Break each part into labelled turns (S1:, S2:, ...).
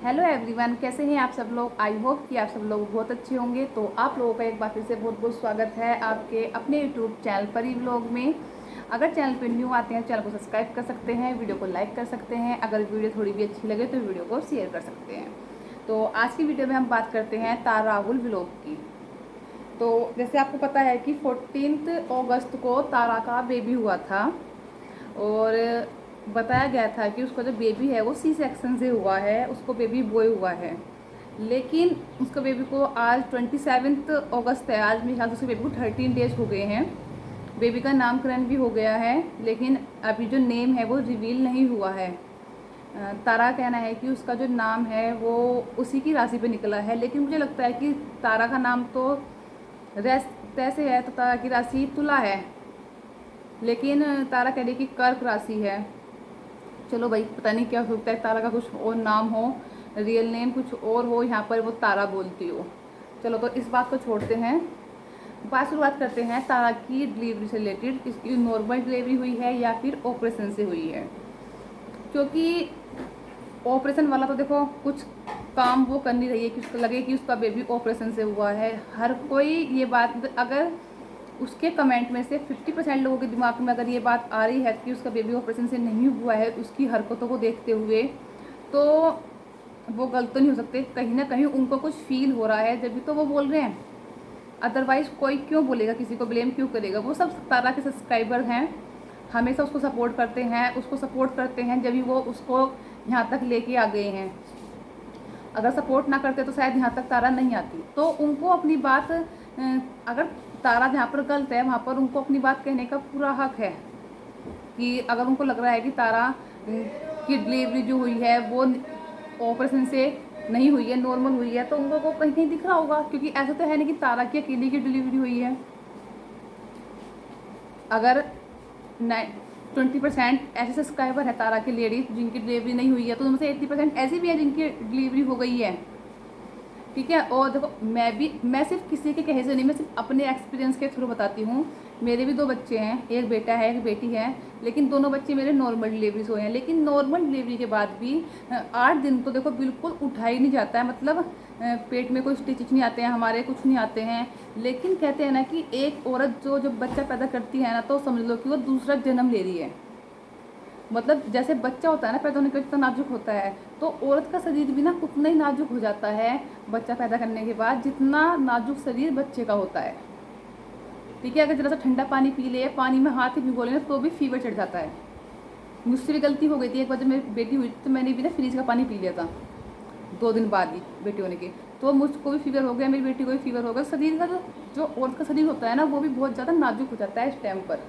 S1: Hello everyone, कैसे हैं आप सब लोग। आई होप कि आप सब लोग बहुत अच्छे होंगे। तो आप लोगों का एक बार फिर से बहुत बहुत स्वागत है आपके अपने यूट्यूब चैनल परी व्लॉग में। अगर चैनल पे न्यू आते हैं चैनल को सब्सक्राइब कर सकते हैं, वीडियो को लाइक कर सकते हैं। अगर वीडियो थोड़ी भी अच्छी लगे तो वीडियो को शेयर कर सकते हैं। तो आज की वीडियो में हम बात करते हैं तारा राहुल व्लॉग की। तो जैसे आपको पता है कि 14 अगस्त को तारा का बेबी हुआ था और बताया गया था कि उसका जो बेबी है वो सी सेक्शन से हुआ है, उसको बेबी बॉय हुआ है। लेकिन उसका बेबी को आज 27 अगस्त है, आज मेरे ख्याल से उसके बेबी को 13 डेज हो गए हैं। बेबी का नामकरण भी हो गया है, लेकिन अभी जो नेम है वो रिवील नहीं हुआ है। तारा का कहना है कि उसका जो नाम है वो उसी की राशि पे निकला है, लेकिन मुझे लगता है कि तारा का नाम तो तैसे है, तो तारा की राशि तुला है, लेकिन तारा कह रही कि कर्क राशि है। चलो भाई, पता नहीं क्या हो सकता है, तारा का कुछ और नाम हो, रियल नेम कुछ और हो, यहाँ पर वो तारा बोलती हो। चलो तो इस बात को छोड़ते हैं, शुरुआत करते हैं तारा की डिलीवरी से रिलेटेड। इसकी नॉर्मल डिलीवरी हुई है या फिर ऑपरेशन से हुई है। क्योंकि ऑपरेशन वाला तो देखो कुछ काम वो कर नहीं रही है कि उसको लगे कि उसका बेबी ऑपरेशन से हुआ है। हर कोई ये बात, अगर उसके कमेंट में से 50% लोगों के दिमाग में अगर ये बात आ रही है कि उसका बेबी ऑपरेशन से नहीं हुआ है, उसकी हरकतों को देखते हुए, तो वो गलत तो नहीं हो सकते। कहीं ना कहीं उनको कुछ फील हो रहा है, जब भी तो वो बोल रहे हैं। अदरवाइज कोई क्यों बोलेगा, किसी को ब्लेम क्यों करेगा। वो सब तारा के सब्सक्राइबर हैं, हमेशा उसको सपोर्ट करते हैं, उसको सपोर्ट करते हैं जब भी वो उसको यहाँ तक लेके आ गए हैं। अगर सपोर्ट ना करते तो शायद यहाँ तक तारा नहीं आती। तो उनको अपनी बात, अगर तारा जहाँ पर गलत है वहाँ पर उनको अपनी बात कहने का पूरा हक है। कि अगर उनको लग रहा है कि तारा की डिलीवरी जो हुई है वो ऑपरेशन से नहीं हुई है, नॉर्मल हुई है, तो उनको कहीं कहीं दिख रहा होगा। क्योंकि ऐसा तो है नहीं कि तारा की अकेली की डिलीवरी हुई है। अगर 20% ऐसे सब्सक्राइबर है तारा की लेडीज जिनकी डिलीवरी नहीं हुई है, तो उनमें से 80% ऐसी भी है जिनकी डिलीवरी हो गई है। ठीक है। और देखो, मैं सिर्फ किसी के कहे से नहीं, मैं सिर्फ अपने एक्सपीरियंस के थ्रू बताती हूँ। मेरे भी 2 बच्चे हैं, एक बेटा है एक बेटी है, लेकिन दोनों बच्चे मेरे नॉर्मल डिलीवरी से हुए हैं। लेकिन नॉर्मल डिलीवरी के बाद भी 8 दिन तो देखो बिल्कुल उठा ही नहीं जाता है। मतलब पेट में कोई स्टिच नहीं आते हैं हमारे, कुछ नहीं आते हैं। लेकिन कहते हैं ना कि एक औरत जो जब बच्चा पैदा करती है ना, तो समझ लो कि वो दूसरा जन्म ले रही है। मतलब जैसे बच्चा होता है ना, पैदा होने के बाद जितना नाजुक होता है, तो औरत का शरीर भी ना उतना ही नाजुक हो जाता है बच्चा पैदा करने के बाद, जितना नाजुक शरीर बच्चे का होता है। ठीक है। अगर जरा सा ठंडा पानी पी ले, पानी में हाथ ही भिगो लेना, तो भी फीवर चढ़ जाता है। मुझसे भी गलती हो गई थी। एक बार जब मेरी बेटी हुई तो मैंने भी ना फ्रिज का पानी पी लिया था 2 दिन बाद ही बेटी होने के, तो मुझको भी फीवर हो गया, मेरी बेटी को भी फीवर हो गया। शरीर का जो औरत का शरीर होता है ना, वो भी बहुत ज़्यादा नाजुक हो जाता है इस टाइम पर।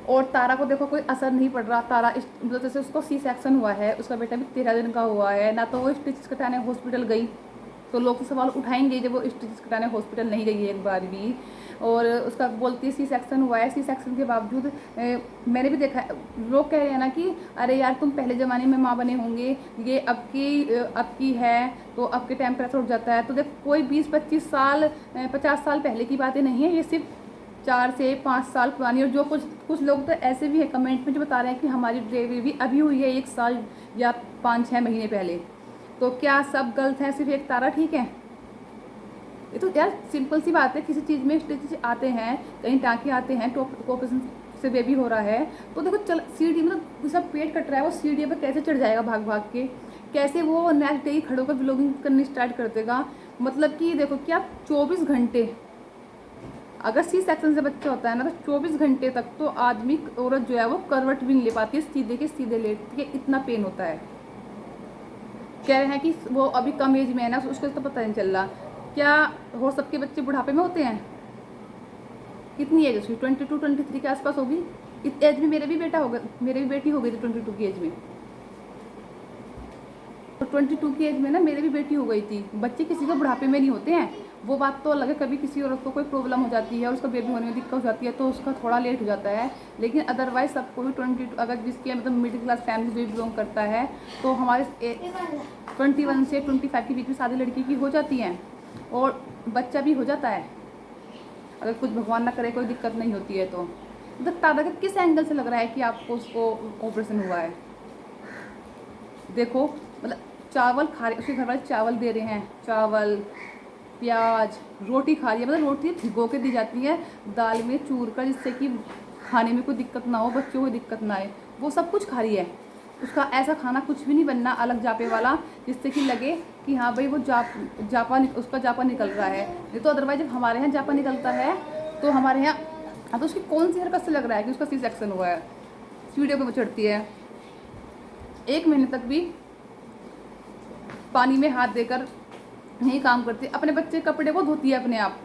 S1: और तारा को देखो कोई असर नहीं पड़ रहा। तारा मतलब जैसे उसको सी सेक्शन हुआ है, उसका बेटा भी 13 दिन का हुआ है ना, तो वो स्टिच कटाने हॉस्पिटल गई। तो लोग तो सवाल उठाएंगे जब वो स्टिच कटाने हॉस्पिटल नहीं गई है एक बार भी। और उसका बोलती है सी सेक्शन हुआ है। सी सेक्शन के बावजूद मैंने भी देखा है, लोग कह रहे हैं ना कि अरे यार तुम पहले ज़माने में माँ बने होंगे, ये अब की है, तो अब के टाइम पर ऐसा उठ जाता है। तो देख, कोई 20-25 साल 50 साल पहले की बातें नहीं है, ये सिर्फ 4 से 5 साल पुरानी। और जो कुछ लोग तो ऐसे भी है कमेंट में जो बता रहे हैं कि हमारी डिलीवरी भी अभी हुई है 1 साल या 5-6 महीने पहले। तो क्या सब गलत है, सिर्फ एक तारा ठीक है? ये तो यार सिंपल सी बात है। किसी चीज़ में स्टिच आते हैं, कहीं टाँके आते हैं, तो ऑपरेशन से बेबी हो रहा है, तो देखो चल सीढ़ी, मतलब उसका पेट कट रहा है, वो सीढ़ी पर कैसे चढ़ जाएगा भाग भाग के, कैसे वो नेक्स्ट डे ही खड़े होकर व्लॉगिंग करनी स्टार्ट कर देगा। मतलब कि देखो कि आप 24 घंटे, अगर सी सेक्शन से बच्चा होता है ना, तो 24 घंटे तक तो आदमी, औरत जो है वो करवट भी नहीं ले पाती है, सीधे के सीधे लेटती है, इतना पेन होता है। कह रहे हैं कि वो अभी कम एज में है ना, उसको तो पता नहीं चल रहा। क्या हो, सबके बच्चे बुढ़ापे में होते हैं? कितनी एज उसकी? 22-23 के आसपास होगी। इस एज में मेरे भी बेटा हो गया, मेरी भी बेटी हो गई थी 22 की एज में। तो 22 की एज में ना मेरी भी बेटी हो गई थी। बच्चे किसी के बुढ़ापे में नहीं होते हैं, वो बात तो अलग है। कभी किसी औरत को कोई प्रॉब्लम हो जाती है और उसका बेबी होने में दिक्कत हो जाती है, तो उसका थोड़ा लेट हो जाता है। लेकिन अदरवाइज सबको भी 22, अगर जिसके मतलब मिडिल क्लास फैमिली जो बिलोंग करता है, तो हमारे 21 से 25 के बीच में शादी लड़की की हो जाती हैं और बच्चा भी हो जाता है, अगर कुछ भगवान ना करे कोई दिक्कत नहीं होती है। तो मतलब तारा का किस एंगल से लग रहा है कि आपको उसको ऑपरेशन हुआ है? देखो मतलब चावल खा रही, उसके घर वाले चावल दे रहे हैं, चावल प्याज रोटी खा रही है, मतलब रोटी भिगो के दी जाती है दाल में चूर कर, जिससे कि खाने में कोई दिक्कत ना हो, बच्चों को दिक्कत ना आए, वो सब कुछ खा रही है। उसका ऐसा खाना कुछ भी नहीं बनना अलग जापे वाला, जिससे कि लगे कि हाँ भाई वो उसका जापा निकल रहा है। नहीं तो अदरवाइज जब हमारे यहाँ जापा निकलता है तो हमारे यहाँ तो उसकी कौन सी हरकत से लग रहा है कि उसका सी सेक्शन हुआ है। इस वीडियो पे वो चढ़ती है, 1 महीने तक भी पानी में हाथ देकर नहीं काम करती, अपने बच्चे कपड़े को धोती है अपने आप,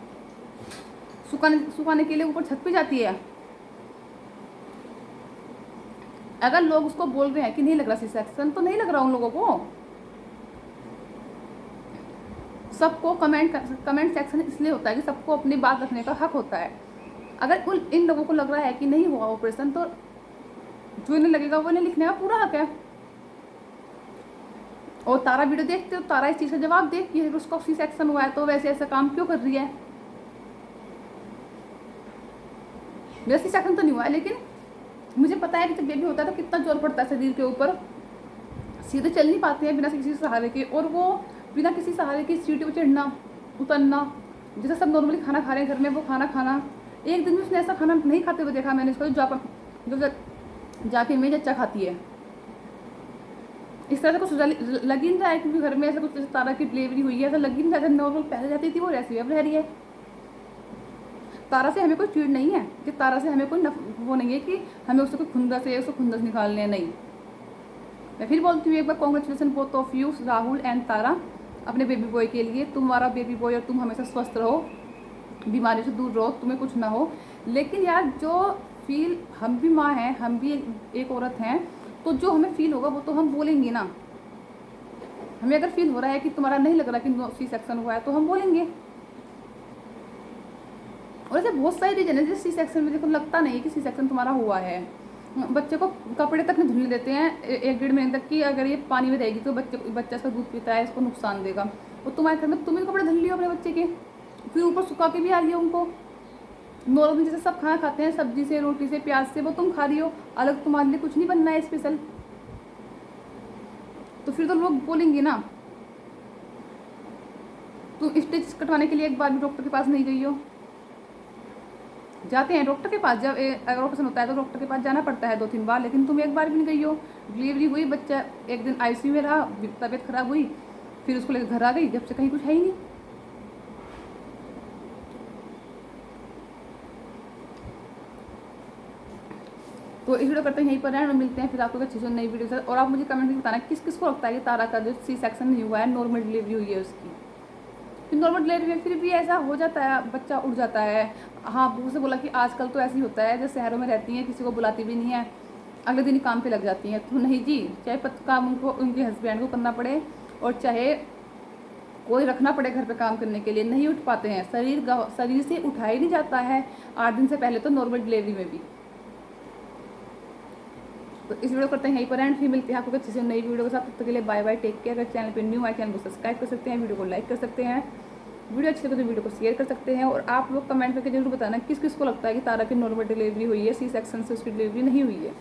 S1: सुखाने के लिए ऊपर छत पे जाती है। अगर लोग उसको बोल रहे हैं कि नहीं लग रहा सी सेक्शन, तो नहीं लग रहा उन लोगों को। सबको कमेंट सेक्शन इसलिए होता है कि सबको अपनी बात रखने का हक होता है। अगर इन लोगों को लग रहा है कि नहीं हुआ ऑपरेशन, तो जो इन्हें लगेगा वो इन्हें लिखने का पूरा हक है। और तारा वीडियो देखते हो, तारा इस चीज़ का जवाब दे कि उसका सी सेक्शन हुआ है तो वैसे ऐसा काम क्यों कर रही है। मेरा सी सेक्शन तो नहीं हुआ है, लेकिन मुझे पता है कि जब बेबी होता है तो कितना जोर पड़ता है शरीर के ऊपर, सीधे चल नहीं पाते हैं बिना किसी सहारे के, और वो बिना किसी सहारे की सीढ़ी पर चढ़ना उतरना, जैसे सब नॉर्मली खाना खा रहे हैं घर में वो खाना खाना। एक दिन भी उसने ऐसा खाना नहीं खाते हुए देखा मैंने इसको, जो जाके मेज अच्छा खाती है। इस तरह से कुछ लग ही नहीं रहा है, क्योंकि घर में ऐसा कुछ तारा की डिलीवरी हुई है, ऐसा लग ही नहीं रहा है। नॉर्मल पहले जाती थी वो वैसे अब रह रही है। तारा से हमें कोई चीड़ नहीं है कि तारा से हमें कोई वो नहीं है कि हमें उससे कोई खुंदस है, उसको खुंदस निकालने नहीं। मैं फिर बोलती हूँ एक बार, congratulation both of you Rahul and Tara, अपने बेबी बॉय के लिए। तुम्हारा बेबी बॉय और तुम हमेशा स्वस्थ रहो, बीमारी से दूर रहो, तुम्हें कुछ ना हो। लेकिन यार जो फील, हम भी माँ हैं, हम भी एक औरत हैं, तो जो हमें फील होगा वो तो हम बोलेंगे ना। हमें अगर फील हो रहा है कि तुम्हारा नहीं लग रहा कि सी सेक्शन हुआ है, तो हम बोलेंगे। और ऐसे बहुत सारी रीजन है जैसे सी सेक्शन में देखो लगता नहीं है कि सी सेक्शन तुम्हारा हुआ है। बच्चे को कपड़े तक नहीं धुलने देते हैं 1-1.5 महीने तक, कि अगर ये पानी में रहेगी तो बच्चा इसका दूध पीता है, इसको नुकसान देगा। और तुम्हारे घर में तुम्हें कपड़े धुल लियो अपने बच्चे के, फिर ऊपर सुखा के भी आ रही है उनको। नॉर्मल जैसे सब खाना खाते हैं, सब्जी से, रोटी से, प्याज से, वो तुम खा रही हो, अलग तुम्हारे लिए कुछ नहीं बनना है स्पेशल। तो फिर तो लोग बोलेंगे ना। तुम स्टिच कटवाने के लिए एक बार भी डॉक्टर के पास नहीं गई हो। जाते हैं डॉक्टर के पास, जब अगर ऑपरेशन होता है तो डॉक्टर के पास जाना पड़ता है 2-3 बार, लेकिन तुम एक बार भी नहीं गई हो। डिलीवरी हुई, बच्चा एक दिन आईसीयू में रहा, तबीयत खराब हुई, फिर उसको लेकर घर आ गई, जब से कहीं कुछ है ही नहीं। तो इस वीडियो करते हैं यहीं पर है, और मिलते हैं फिर आपको अच्छी से नई वीडियो से। और आप मुझे कमेंट में बताना किस किस को लगता है कि तारा का जो सी सेक्शन नहीं हुआ है, नॉर्मल डिलीवरी हुई है उसकी। फिर नॉर्मल डिलीवरी में फिर भी ऐसा हो जाता है, बच्चा उड़ जाता है। हाँ, बहू से बोला कि आजकल तो ऐसे ही होता है, जो शहरों में रहती हैं किसी को बुलाती भी नहीं है, अगले दिन ही काम पे लग जाती हैं। तो नहीं जी, चाहे काम उनको उनके हस्बैंड को करना पड़े, और चाहे कोई रखना पड़े घर पे काम करने के लिए, नहीं उठ पाते हैं। शरीर से उठाया नहीं जाता है 8 दिन से पहले, तो नॉर्मल डिलीवरी में भी। तो इस वीडियो करते हैं यहीं पर एंड, फिर मिलते हैं आपको अच्छी से नई वीडियो के साथ। तब तक के लिए बाय बाय, टेक केयर। अगर चैनल पे न्यू है, चैनल को सब्सक्राइब कर सकते हैं, वीडियो को लाइक कर सकते हैं, वीडियो अच्छी लगे तो वीडियो को शेयर कर सकते हैं। और आप लोग कमेंट करके जरूर बताना किस किस को लगता है कि तारा की नॉर्मल डिलीवरी हुई है, सी सेक्शन से उसकी डिलीवरी नहीं हुई है।